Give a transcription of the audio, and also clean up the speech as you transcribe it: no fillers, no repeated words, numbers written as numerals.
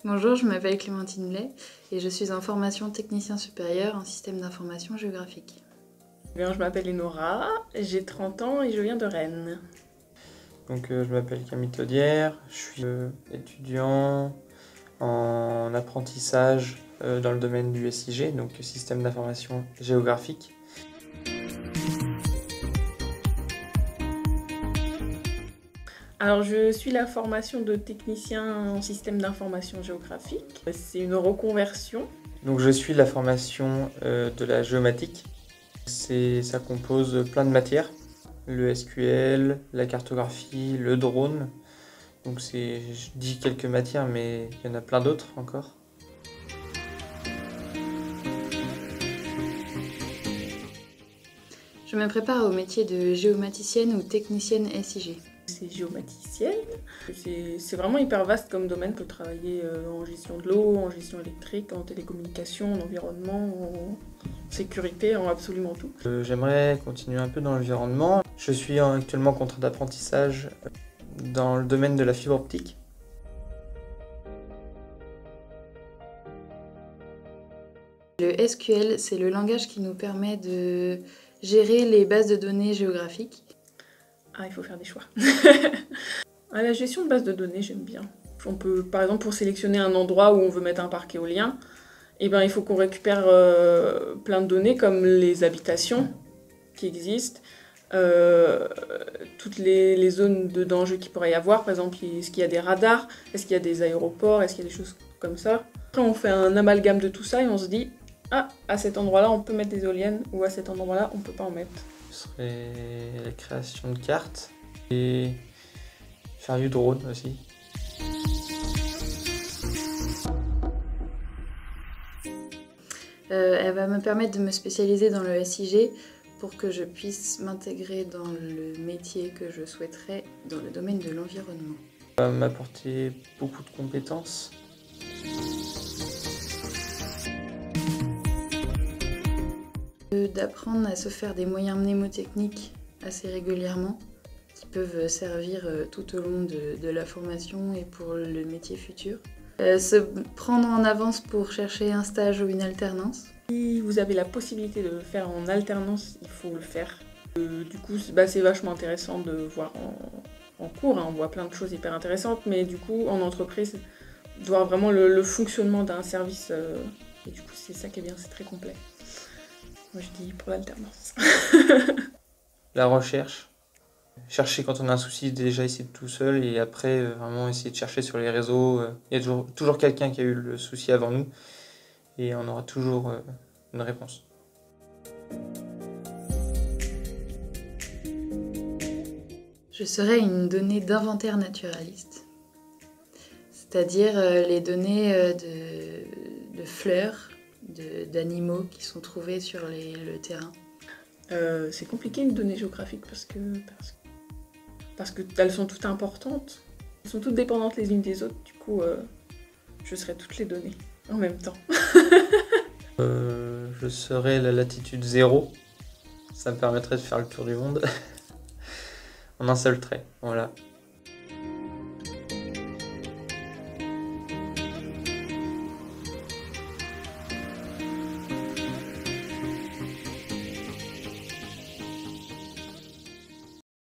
Bonjour, je m'appelle Clémentine Blais et je suis en formation technicien supérieur en système d'information géographique. Bien, je m'appelle Enora, j'ai 30 ans et je viens de Rennes. Donc, je m'appelle Camille Taudière, je suis étudiant en apprentissage dans le domaine du SIG, donc système d'information géographique. Alors, je suis la formation de technicien en système d'information géographique. C'est une reconversion. Donc, je suis la formation de la géomatique. Ça compose plein de matières, le SQL, la cartographie, le drone. Donc, je dis quelques matières, mais il y en a plein d'autres encore. Je me prépare au métier de géomaticienne ou technicienne SIG. C'est géomaticienne. C'est vraiment hyper vaste comme domaine. On peut travailler en gestion de l'eau, en gestion électrique, en télécommunication, en environnement, en sécurité, en absolument tout. J'aimerais continuer un peu dans l'environnement. Je suis actuellement en contrat d'apprentissage dans le domaine de la fibre optique. Le SQL, c'est le langage qui nous permet de gérer les bases de données géographiques. Ah, il faut faire des choix. La gestion de base de données, j'aime bien. On peut, par exemple, pour sélectionner un endroit où on veut mettre un parc éolien, il faut qu'on récupère plein de données comme les habitations qui existent, toutes les zones de danger qu'il pourrait y avoir. Par exemple, est-ce qu'il y a des radars, est-ce qu'il y a des aéroports, est-ce qu'il y a des choses comme ça. Après, on fait un amalgame de tout ça et on se dit « Ah, à cet endroit-là, on peut mettre des éoliennes ou à cet endroit-là, on peut pas en mettre. » Ce serait la création de cartes et faire du drone aussi. Elle va me permettre de me spécialiser dans le SIG pour que je puisse m'intégrer dans le métier que je souhaiterais dans le domaine de l'environnement. Ça va m'apporter beaucoup de compétences. D'apprendre à se faire des moyens mnémotechniques assez régulièrement qui peuvent servir tout au long de la formation et pour le métier futur. Se prendre en avance pour chercher un stage ou une alternance. Si vous avez la possibilité de le faire en alternance, il faut le faire. Du coup, c'est vachement intéressant de voir en cours, hein, on voit plein de choses hyper intéressantes, mais du coup, en entreprise, de voir vraiment le fonctionnement d'un service, et du coup, c'est ça qui est bien, c'est très complet. Moi, je dis pour l'alternance. La recherche. Chercher quand on a un souci, déjà essayer de tout seul et après vraiment essayer de chercher sur les réseaux. Il y a toujours quelqu'un qui a eu le souci avant nous et on aura toujours une réponse. Je serai une donnée d'inventaire naturaliste, c'est-à-dire les données de fleurs, d'animaux qui sont trouvés sur le terrain. C'est compliqué une donnée géographique parce que elles sont toutes importantes. Elles sont toutes dépendantes les unes des autres, du coup je serai toutes les données en même temps. Je serai la latitude 0, ça me permettrait de faire le tour du monde en un seul trait, voilà.